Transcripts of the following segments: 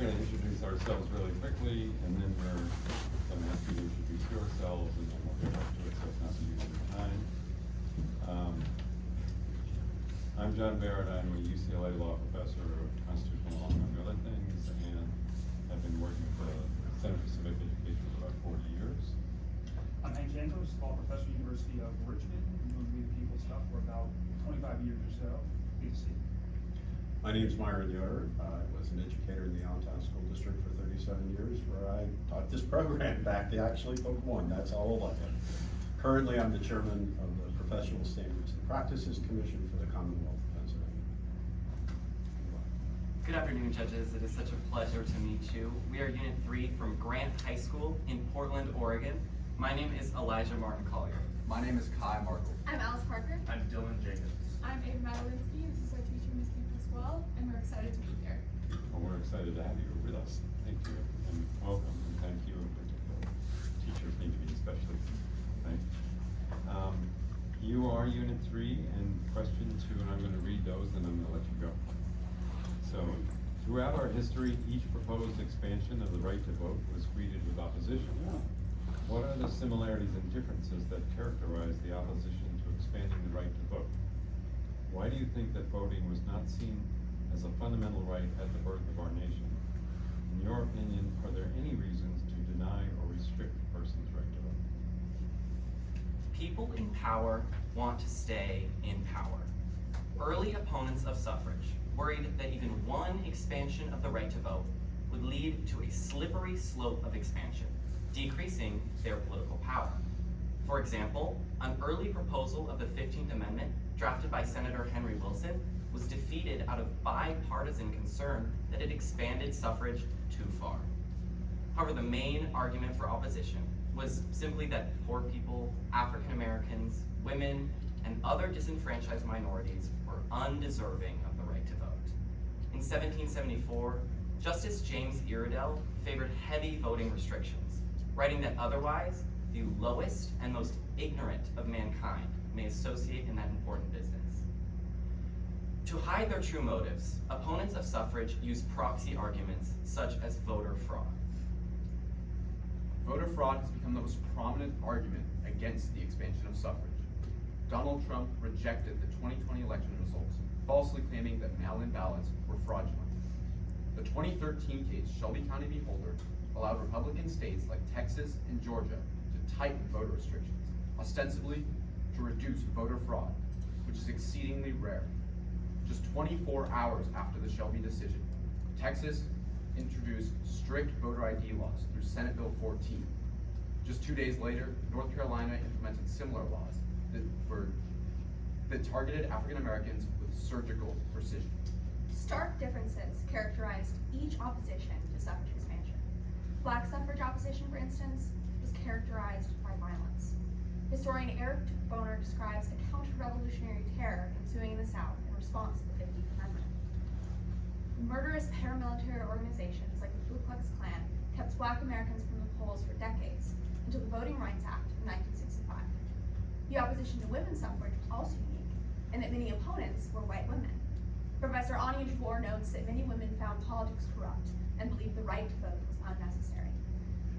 going to introduce ourselves really quickly, and then we're going to ask you to introduce yourselves, and then we'll get up to it, so it's not the usual time. I'm John Barrett. I'm a UCLA law professor of constitutional law, among other things, and have been working for the Center for Civic Education for about 40 years. I'm Hank Jankos, law professor at the University of Richmond. I've been doing We the People stuff for about 25 years or so. Good to see you. My name's Myron Yoder. I was an educator in the Allentown School District for 37 years, where I taught this program back to actually Book 1. That's how old I am. Currently, I'm the chairman of the Professional Standards and Practices Commission for the Commonwealth of Pennsylvania. Good afternoon, judges. It is such a pleasure to meet you. We are Unit 3 from Grant High School in Portland, Oregon. My name is Elijah Martin Collier. My name is Kai Markle. I'm Alice Parker. I'm Dylan Jacobs. I'm Aiden Madelinsky. This is our teacher, Ms. Kim as well, and we're excited to be here. Well, we're excited to have you with us. Thank you, and welcome, and thank you in particular. Teachers need to be especially thanked. You are Unit 3 and question 2, and I'm going to read those, and I'm going to let you go. So, throughout our history, each proposed expansion of the right to vote was greeted with opposition. What are the similarities and differences that characterize the opposition to expanding the right to vote? Why do you think that voting was not seen as a fundamental right at the birth of our nation? In your opinion, are there any reasons to deny or restrict a person's right to vote? People in power want to stay in power. Early opponents of suffrage worried that even one expansion of the right to vote would lead to a slippery slope of expansion, decreasing their political power. For example, an early proposal of the 15th Amendment, drafted by Senator Henry Wilson, was defeated out of bipartisan concern that it expanded suffrage too far. However, the main argument for opposition was simply that poor people, African Americans, women, and other disenfranchised minorities were undeserving of the right to vote. In 1774, Justice James Iredell favored heavy voting restrictions, writing that otherwise, the lowest and most ignorant of mankind may associate in that important business. To hide their true motives, opponents of suffrage use proxy arguments such as voter fraud. Voter fraud has become the most prominent argument against the expansion of suffrage. Donald Trump rejected the 2020 election results, falsely claiming that mail-in ballots were fraudulent. The 2013 case, Shelby County v. Holder, allowed Republican states like Texas and Georgia to tighten voter restrictions, ostensibly to reduce voter fraud, which is exceedingly rare. Just 24 hours after the Shelby decision, Texas introduced strict voter ID laws through Senate Bill 14. Just 2 days later, North Carolina implemented similar laws that targeted African Americans with surgical precision. Stark differences characterized each opposition to suffrage expansion. Black suffrage opposition, for instance, was characterized by violence. Historian Eric Boner describes a counter-revolutionary terror ensuing in the South in response to the 15th Amendment. Murderous paramilitary organizations like the Ku Klux Klan kept Black Americans from the polls for decades, until the Voting Rights Act of 1965. The opposition to women's suffrage was also unique, in that many opponents were white women. Professor Anya Jabour notes that many women found politics corrupt and believed the right to vote was unnecessary.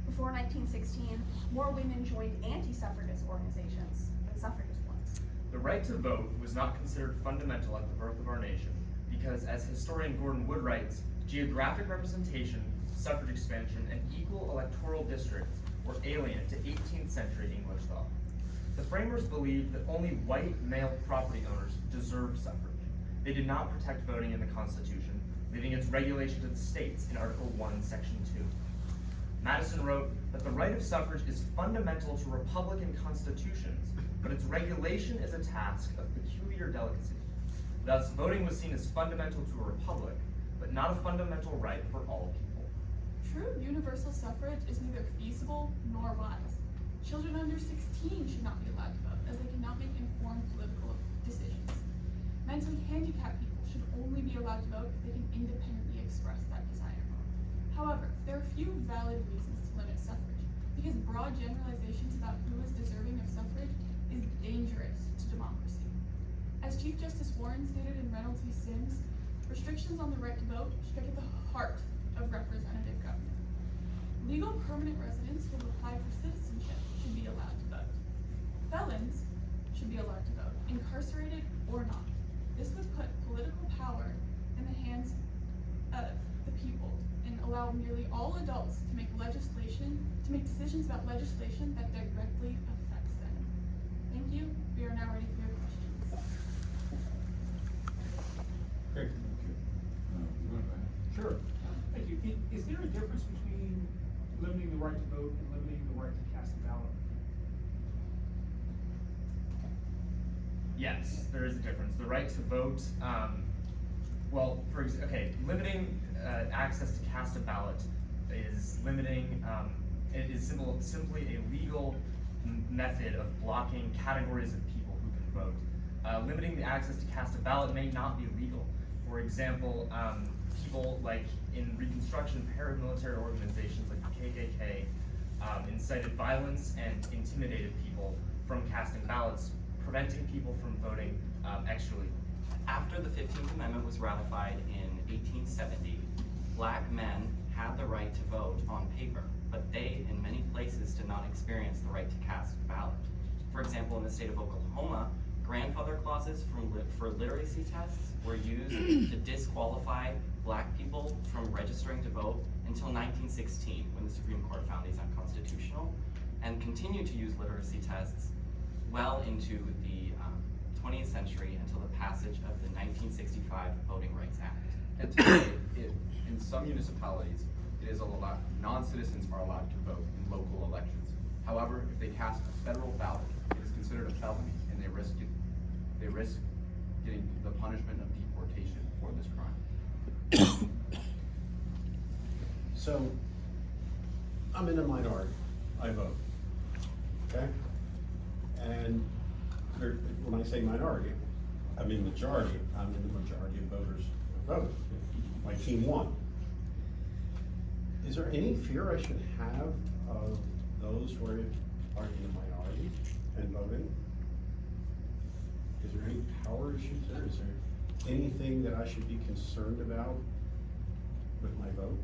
Before 1916, more women joined anti-suffragist organizations than suffragist ones. The right to vote was not considered fundamental at the birth of our nation because, as historian Gordon Wood writes, geographic representation, suffrage expansion, and equal electoral districts were alien to 18th century English thought. The framers believed that only white male property owners deserved suffrage. They did not protect voting in the Constitution, leaving its regulation to the states in Article 1, Section 2. Madison wrote that the right of suffrage is fundamental to Republican constitutions, but its regulation is a task of peculiar delicacy. Thus, voting was seen as fundamental to a republic, but not a fundamental right for all people. True universal suffrage is neither feasible nor wise. Children under 16 should not be allowed to vote, as they cannot make informed political decisions. Mentally handicapped people should only be allowed to vote if they can independently express that desire. However, there are few valid reasons to limit suffrage, because broad generalizations about who is deserving of suffrage is dangerous to democracy. As Chief Justice Warren stated in Reynolds v. Sims, restrictions on the right to vote strike at the heart of representation. permanent residents who have applied for citizenship should be allowed to vote. Felons should be allowed to vote, incarcerated or not. This would put political power in the hands of the people and allow nearly all adults to make decisions about legislation that directly affects them. Thank you. We are now ready for your questions. Great, thank you. You wanna go ahead? Sure. Thank you. Is there a difference between limiting the right to vote and limiting the right to cast a ballot? Yes, there is a difference. The right to vote, limiting access to cast a ballot is limiting, it is simply a legal method of blocking categories of people who can vote. Limiting the access to cast a ballot may not be legal. For example, people like in Reconstruction paramilitary organizations like the KKK incited violence and intimidated people from casting ballots, preventing people from voting extra legally. After the 15th Amendment was ratified in 1870, black men had the right to vote on paper, but they, in many places, did not experience the right to cast a ballot. For example, in the state of Oklahoma, grandfather clauses for literacy tests were used to disqualify black people from registering to vote until 1916, when the Supreme Court found these unconstitutional, and continued to use literacy tests well into the 20th century until the passage of the 1965 Voting Rights Act. And today, in some municipalities, it is allowed, non-citizens are allowed to vote in local elections. However, if they cast a federal ballot, it is considered a felony, and they risk getting the punishment of deportation for this crime. So, I'm in a minority, I vote, okay? And when I say minority, I mean majority, I'm in the majority of voters who vote. My team won. Is there any fear I should have of those who are in the minority and voting? Is there any power issues there? Is there anything that I should be concerned about with my vote?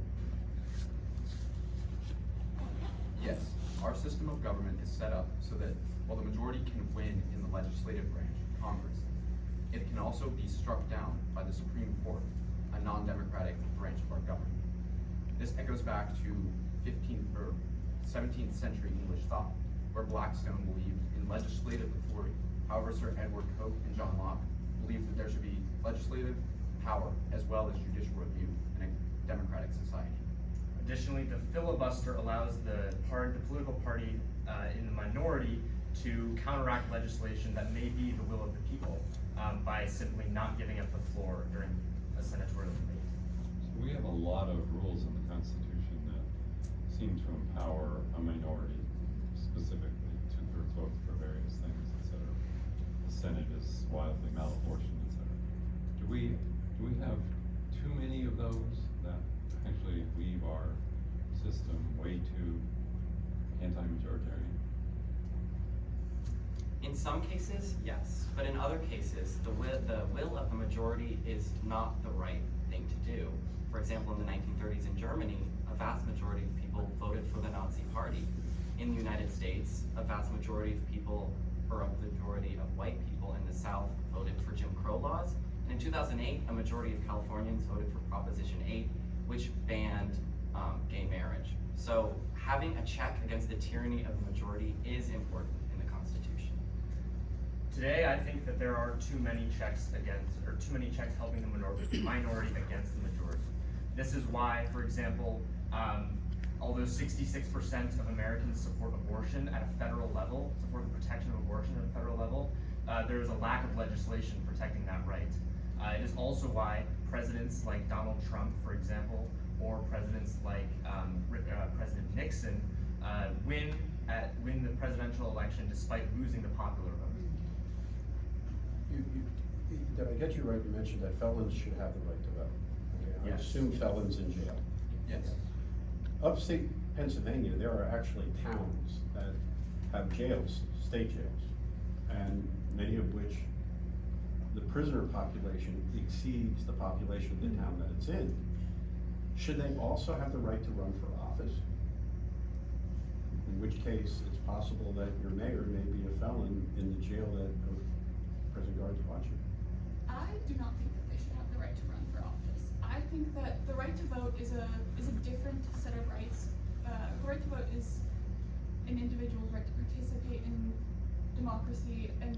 Yes, our system of government is set up so that while the majority can win in the legislative branch, Congress, it can also be struck down by the Supreme Court, a non-democratic branch of our government. This echoes back to 17th century English thought, where Blackstone believed in legislative authority. However, Sir Edward Coke and John Locke believed that there should be legislative power as well as judicial review in a democratic society. Additionally, the filibuster allows the political party in the minority to counteract legislation that may be the will of the people by simply not giving up the floor during a senatorial debate. So we have a lot of rules in the Constitution that seem to empower a minority, specifically two-thirds vote for various things, et cetera. The Senate is wildly malapportioned, et cetera. Do we have too many of those that actually leave our system way too anti-majoritarian? In some cases, yes, but in other cases, the will of the majority is not the right thing to do. For example, in the 1930s in Germany, a vast majority of people voted for the Nazi Party. In the United States, a vast majority of people, or a majority of white people in the South voted for Jim Crow laws. And in 2008, a majority of Californians voted for Proposition 8, which banned gay marriage. So having a check against the tyranny of the majority is important in the Constitution. Today, I think that there are too many checks helping the minority against the majority. This is why, for example, although 66% of Americans support abortion at a federal level, support the protection of abortion at a federal level, there is a lack of legislation protecting that right. It is also why presidents like Donald Trump, for example, or presidents like President Nixon win the presidential election despite losing the popular vote. Did I get you right? You mentioned that felons should have the right to vote. Okay, I Yes. assume felons in jail. Yes. Upstate Pennsylvania, there are actually towns that have jails, state jails, and many of which the prisoner population exceeds the population of the town that it's in. Should they also have the right to run for office? in which case it's possible that your mayor may be a felon in the jail that prison guards watching. I do not think that they should have the right to run for office. I think that the right to vote is a different set of rights. The right to vote is an individual's right to participate in democracy and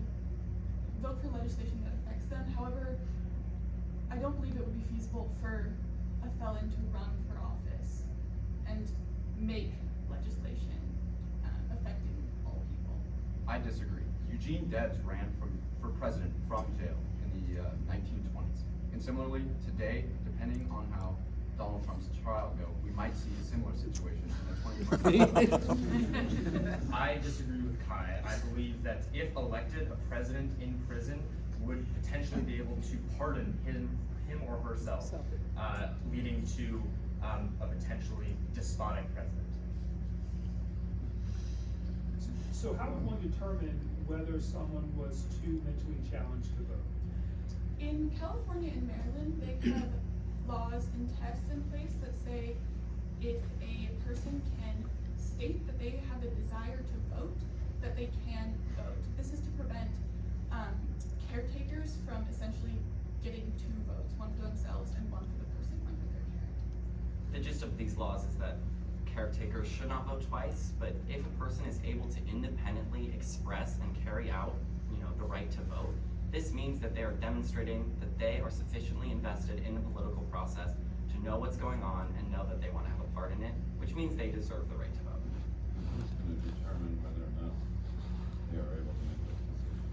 vote for legislation that affects them. However, I don't believe it would be feasible for a felon to run for office and make legislation affecting all people. I disagree. Eugene Debs ran for president from jail in the 1920s. And similarly, today, depending on how Donald Trump's trial go, we might see a similar situation in the 2020s. I disagree with Kai. I believe that if elected, a president in prison would potentially be able to pardon him or herself, leading to a potentially despotic president. So how would one determine whether someone was too mentally challenged to vote? In California and Maryland, they have laws and tests in place that say if a person can state that they have a desire to vote, that they can vote. This is to prevent caretakers from essentially getting two votes, one for themselves and one for the person under their care. The gist of these laws is that caretakers should not vote twice, but if a person is able to independently express and carry out, the right to vote, this means that they are demonstrating that they are sufficiently invested in the political process to know what's going on and know that they want to have a part in it, which means they deserve the right to vote. Who's going to determine whether or not they are able to make those decisions?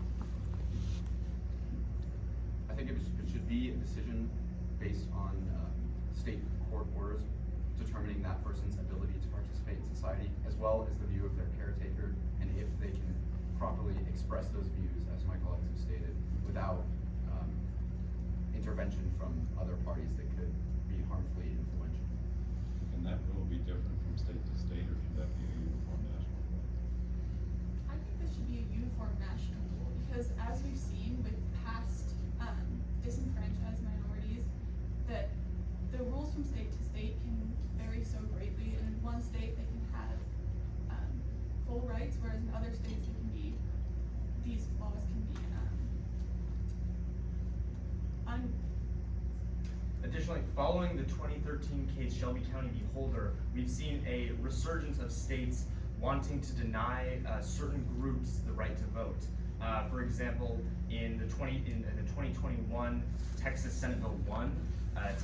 I think it should be a decision based on state court orders determining that person's ability to participate in society, as well as the view of their caretaker, and if they can properly express those views, as my colleagues have stated, without intervention from other parties that could be harmfully influential. Can that rule be different from state to state, or should that be a uniform national rule? I think this should be a uniform national rule because as we've seen with past disenfranchised minorities, that the rules from state to state can vary so greatly. And in one state they can have full rights, whereas in other states they can be, these laws can be Additionally, following the 2013 case Shelby County v. Holder, we've seen a resurgence of states wanting to deny certain groups the right to vote. For example, in the 2021 Texas Senate Bill 1,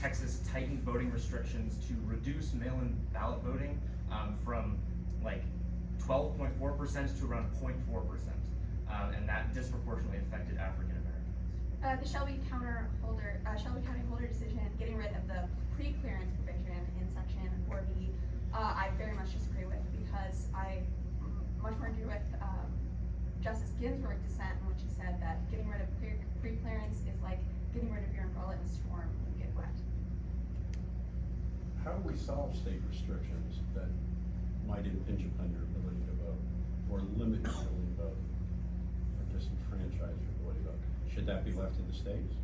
Texas tightened voting restrictions to reduce mail-in ballot voting from like 12.4% to around 0.4%, and that disproportionately affected African Americans. The Shelby County Holder decision getting rid of the pre-clearance provision in section 4B, I very much disagree with because I much more agree with Justice Ginsburg's dissent in which he said that getting rid of pre-clearance is like getting rid of your umbrella in a storm when you get wet. How do we solve state restrictions that might impinge upon your ability to vote, or limit your ability to vote, or disenfranchise your ability to vote? Should that be left to the states?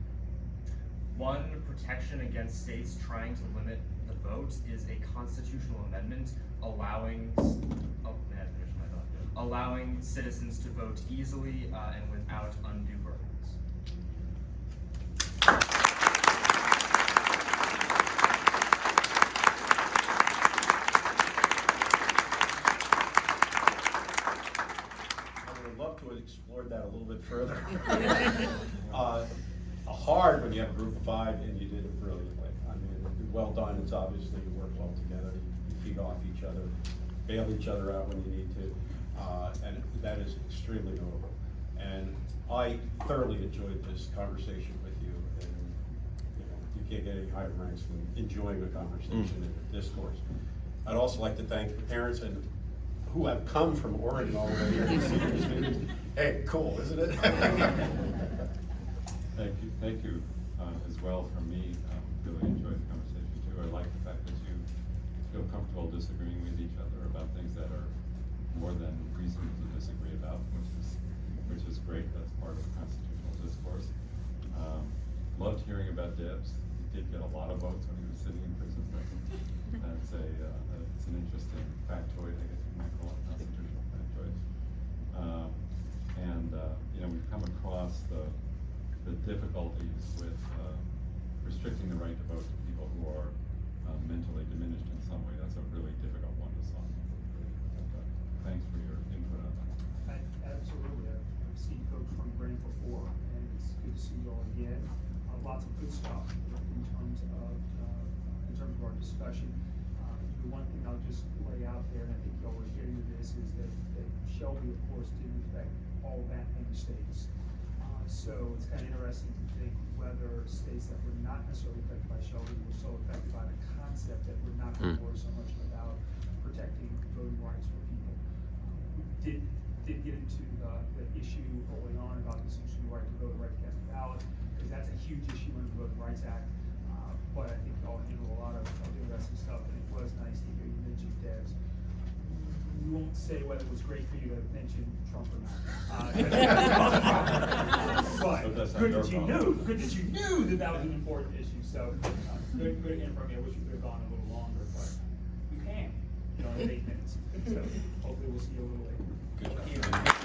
One protection against states trying to limit the vote is a constitutional amendment allowing allowing citizens to vote easily and without undue burdens. I would love to have explored that a little bit further. Hard when you have a group of 5 and you did it brilliantly. I mean, well done. It's obviously you work well together. You feed off each other, bail each other out when you need to, and that is extremely notable. And I thoroughly enjoyed this conversation with you, and you can't get any higher ranks than enjoying a conversation and a discourse. I'd also like to thank the parents and who have come from Oregon all the way here to see your students. Hey, cool, isn't it? Thank you as well from me. Really enjoyed the conversation too. I like the fact that you feel comfortable disagreeing with each other about things that are more than reasons to disagree about, which is great. That's part of the constitutional discourse. Loved hearing about Debs. He did get a lot of votes when he was sitting in prison. It's an interesting factoid, I guess you might call it. the difficulties with restricting the right to vote to people who are mentally diminished in some way. That's a really difficult one to solve. But, thanks for your input on that. Absolutely, I've seen folks from Grant before, and it's good to see you all again. Lots of good stuff in terms of our discussion. The one thing I'll just lay out there, and I think y'all were getting to this, is that Shelby, of course, didn't affect all that many states. So it's kind of interesting to think whether states that were not necessarily affected by Shelby were so affected by the concept that we're not going to worry so much about protecting voting rights for people. We did get into the issue early on about this issue, right to vote, right to cast a ballot, because that's a huge issue under the Voting Rights Act. But I think y'all handle a lot of interesting stuff, and it was nice to hear you mention Debs. We won't say whether it was great for you to mention Trump or not. But that's not good your that you problem. knew, good that you knew that that was an important issue. So good to hear from you. I wish we could have gone a little longer, but we can, in 8 minutes. So hopefully we'll see you a little later. Good job. Thank you.